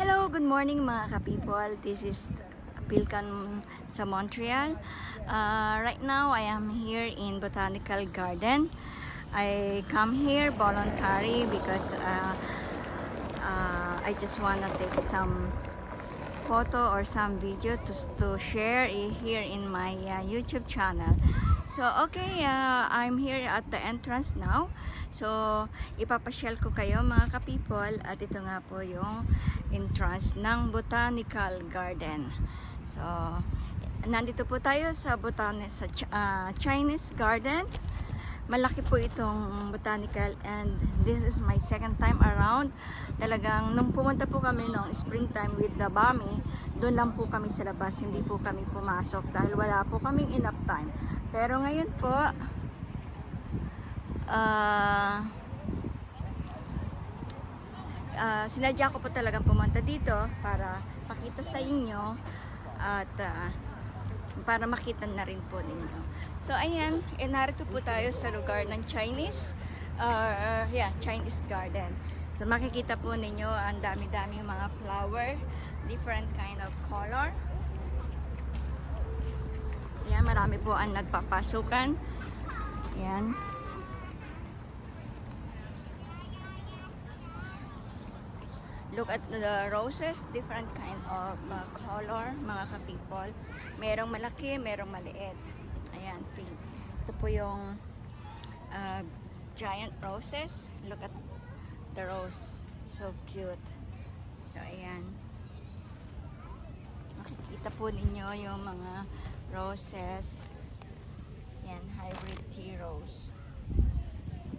Hello, good morning mga ka-people. This is Pilkan sa Montreal. Right now, I am here in Botanical Garden. I come here voluntary because I just wanna take some photo or some video to share here in my YouTube channel. So okay, I'm here at the entrance now. So ipapasyal ko kayo mga ka-people, at ito nga po yung entrance ng Botanical Garden. So nandito po tayo sa Chinese Garden. Malaki po itong botanical, and this is my second time around. Talagang nung pumunta po kami noong springtime with the Bami, doon lang po kami sa labas, hindi po kami pumasok dahil wala po kaming enough time. Pero ngayon po, sinadya ko po talagang pumunta dito para pakita sa inyo at para makita na rin po ninyo. So ayan, narito po tayo sa lugar ng Chinese Garden. So makikita po ninyo ang dami-dami mga flower, different kind of color. Ayan, marami po ang nagpapasukan. Ayan. Look at the roses, different kind of color, mga ka-people. Merong malaki, merong maliit. Ayan, pink. Ito po yung giant roses. Look at the rose. So cute. So, ayan. Makikita po ninyo yung mga roses. Ayan, hybrid tea rose.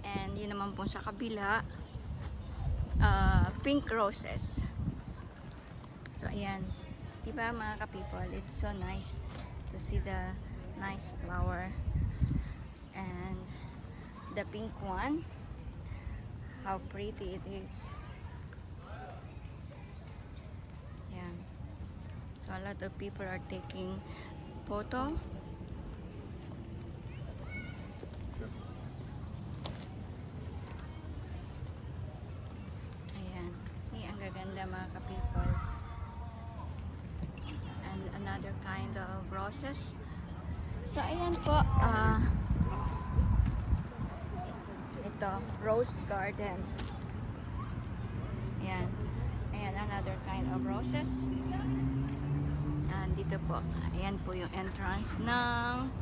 And yun naman po sa kabila, pink roses. So ayan, diba mga ka-people, it's so nice to see the nice flower. And the pink one, how pretty it is. Ayan. So a lot of people are taking photo. Ganda mga ka-people. And another kind of roses. So ayan po, ito, rose garden. Ayan. Ayan, another kind of roses. And dito po, ayan po yung entrance ng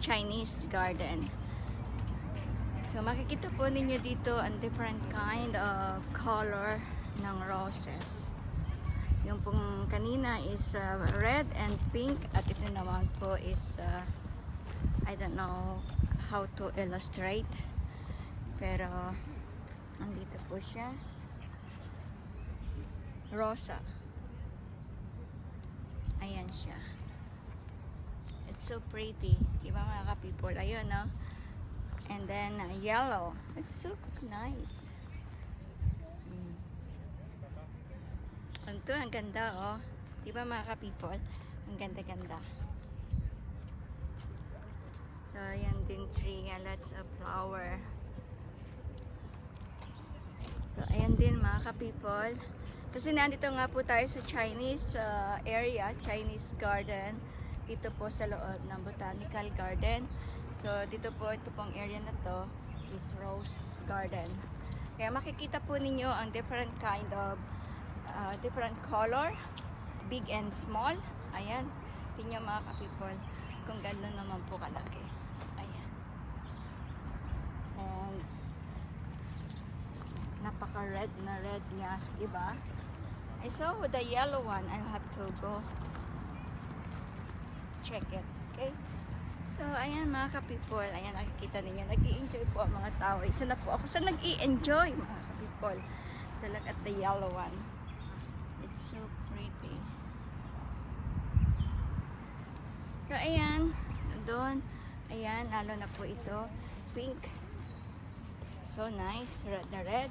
Chinese garden. So makikita po ninyo dito ang different kind of color ng roses. Yung pong kanina is red and pink, at ito naman po is I don't know how to illustrate, pero andito po siya, rosa. Ayan siya. It's so pretty, diba mga ka-people? Ayun, no? And then yellow. It's so nice. Ito, ang ganda, oh. Diba mga ka-people? Ang ganda-ganda. So, ayan din tree. Lots of flower. So, ayan din mga ka-people. Kasi nandito nga po tayo sa Chinese area, Chinese garden. Dito po sa loob ng Botanical Garden. So, dito po, ito pong area na to is rose garden. Kaya makikita po ninyo ang different kind of different color, big and small. Ayan, tingnan mga ka-people kung ganda naman po kalaki. Ayan. And napaka-red na red niya, diba? I saw the yellow one. I have to go check it, okay? So, ayan mga ka-people, ayan nakikita ninyo, nag-i-enjoy po ang mga tao. Isa na po ako sa nag-i-enjoy mga ka-people. So, look at the yellow one. It's so pretty. So, ayan, doon, ayan, lalo na po ito, pink. So nice, red na red.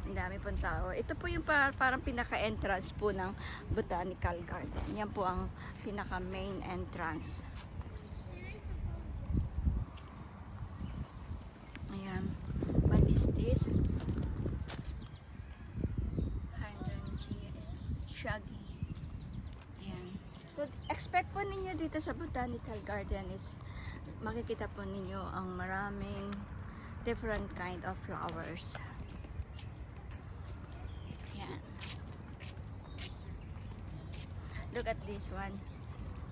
Ang dami pong tao. Ito po yung parang pinaka-entrance po ng Botanical Garden. Yan po ang pinaka-main entrance. Ayan. What is this? expect po ninyo dito sa Botanical Garden is makikita po ninyo ang maraming different kind of flowers. Yan. Look at this one.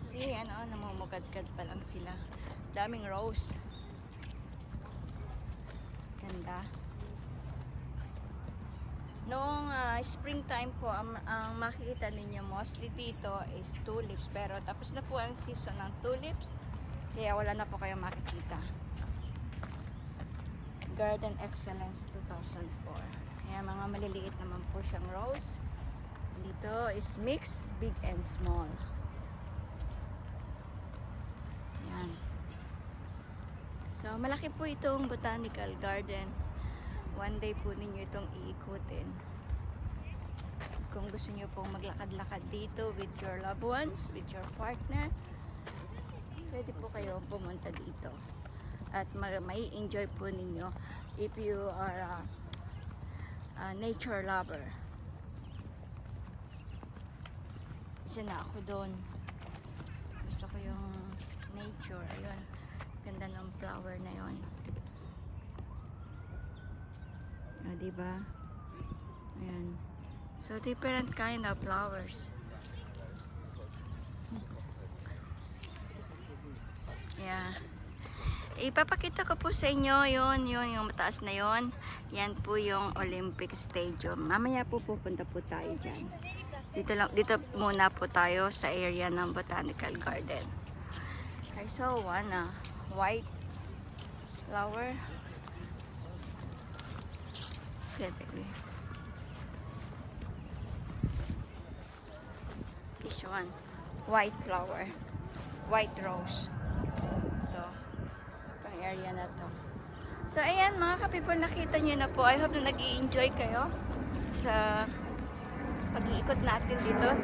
See, ano, namumukadkad pa lang sila. Daming rose. Ganda. Noong springtime po, ang makikita ninyo mostly dito is tulips. Pero tapos na po ang season ng tulips. Kaya wala na po kayong makikita. Garden Excellence 2004. Kaya mga maliliit naman po siyang rose. Dito is mixed, big and small. Yan. So, malaki po itong Botanical Garden. One day po ninyo itong iikutin. Kung gusto niyo pong maglakad-lakad dito with your loved ones, with your partner, pwede po kayo pumunta dito. At may enjoy po ninyo if you are a nature lover. Isa na ako doon. Gusto ko yung nature. Ayun. Ganda ng flower na yon. Diba? Ayan. So, different kind of flowers. Yeah. Ipapakita ko po sa inyo yung mataas na yon. Yan po yung Olympic Stadium. Mamaya po pupunta po tayo dyan. Dito muna po tayo sa area ng Botanical Garden. I saw one white flower. Okay, baby. This one, white flower, white rose. Ito, pang area na to. So, ayan mga ka-people, nakita nyo na po. I hope na nag-i-enjoy kayo sa pag-iikot natin dito.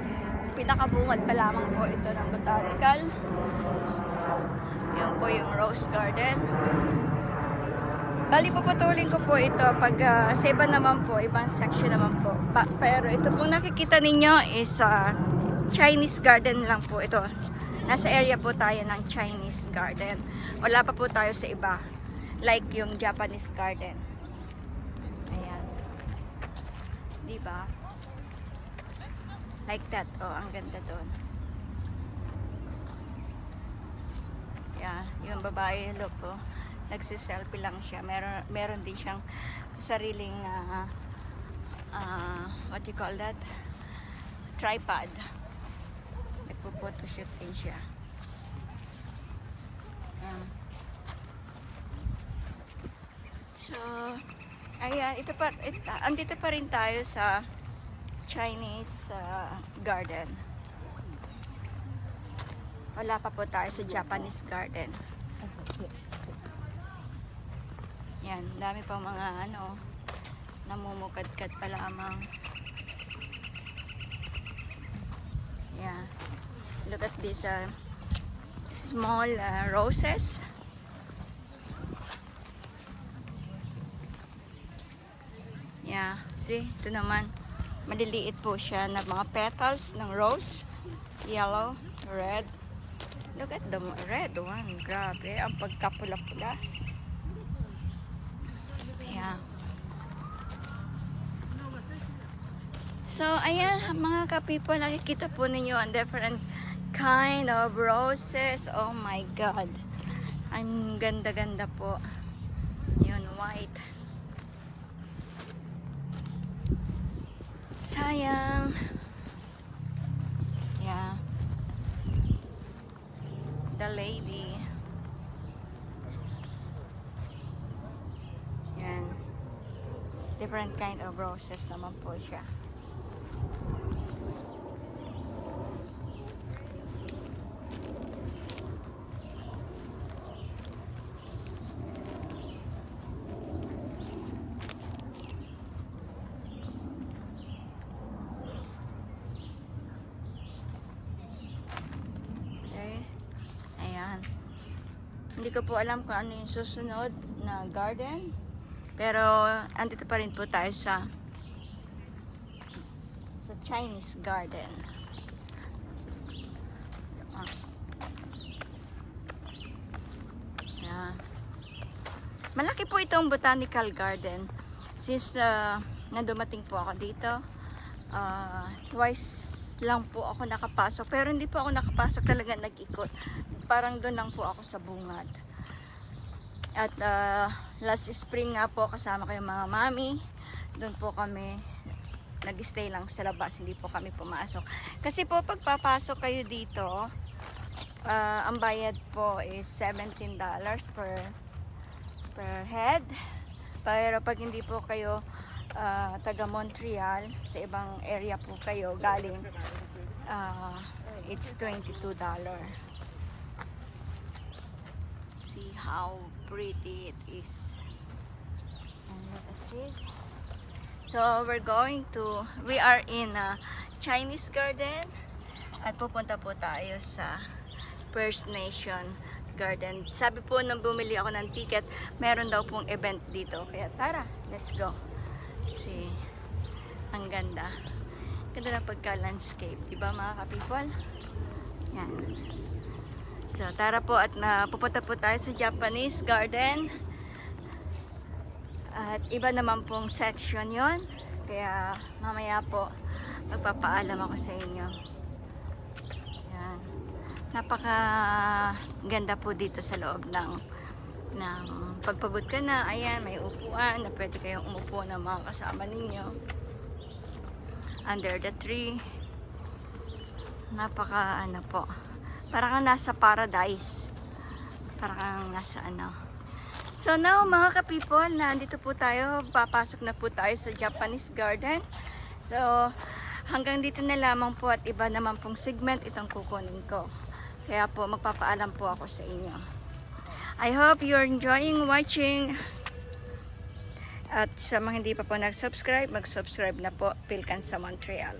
Pinakabungad pa lamang po ito ng Botanical. Yan po yung Rose Garden. Bali, puputulin ko po ito pag sa iba naman po, ibang section naman po. Pero ito pong nakikita ninyo is Chinese Garden lang po ito. Nasa area po tayo ng Chinese Garden. Wala pa po tayo sa iba. Like yung Japanese Garden. Ayan. Diba? Like that. Oh, ang ganda doon. Yeah, yung babae, look po. Nagsiselfie lang siya. Meron din siyang sariling what you call that? Tripod. Nagpo-photoshoot din siya. So, ayan, andito pa rin tayo sa Chinese garden. Wala pa po tayo sa Japanese garden. Yan, dami pa mga namumukadkad pa lamang. Yeah. Look at these small roses. Yeah, see, ito naman. Maliliit po siya na mga petals ng rose. Yellow, red. Look at the red one. Grabe, ang pagkapula-pula. Yeah. So, ayan mga ka-people, nakikita po ninyo ang different kind of roses. Oh my God. Ang ganda-ganda po. Yun, white. Sayang. Yeah. The lady. Yan. Different kind of roses naman po siya. Hindi ko po alam kung ano yung susunod na garden. Pero andito pa rin po tayo sa Chinese garden. Malaki po itong botanical garden. Since na dumating po ako dito, twice lang po ako nakapasok. Pero hindi po ako nakapasok talaga, nag-ikot. Parang doon lang po ako sa bungad. At last spring nga po, kasama ko yung mga mami. Doon po kami nag-stay lang sa labas, hindi po kami pumasok. Kasi po pagpapasok kayo dito, ang bayad po is $17 per head. Pero pag hindi po kayo taga Montreal, sa ibang area po kayo galing, it's $22. See how pretty it is. And look at this. So we are in a Chinese garden at pupunta po tayo sa First Nation garden. Sabi po nung bumili ako ng ticket, meron daw pong event dito. Kaya tara, let's go. See, ang ganda. Ganda ng pagka-landscape, diba mga ka-people? Yan. So tara po at pupunta po tayo sa Japanese garden. At iba naman pong section yon. Kaya mamaya po magpapaalam ako sa inyo. Yan. Napaka ganda po dito sa loob ng pagpagod ka na. Ayan, may upuan na pwede kayong umupo ng mga kasama ninyo. Under the tree. Napaka ano po. Parang nasa paradise. Parang nasa ano. So now mga ka-people, nandito po tayo, papasok na po tayo sa Japanese garden. So hanggang dito na lamang po at iba naman pong segment itong kukunin ko. Kaya po magpapaalam po ako sa inyo. I hope you're enjoying watching. At sa mga hindi pa po nag-subscribe, mag-subscribe na po, Pilkan sa Montreal.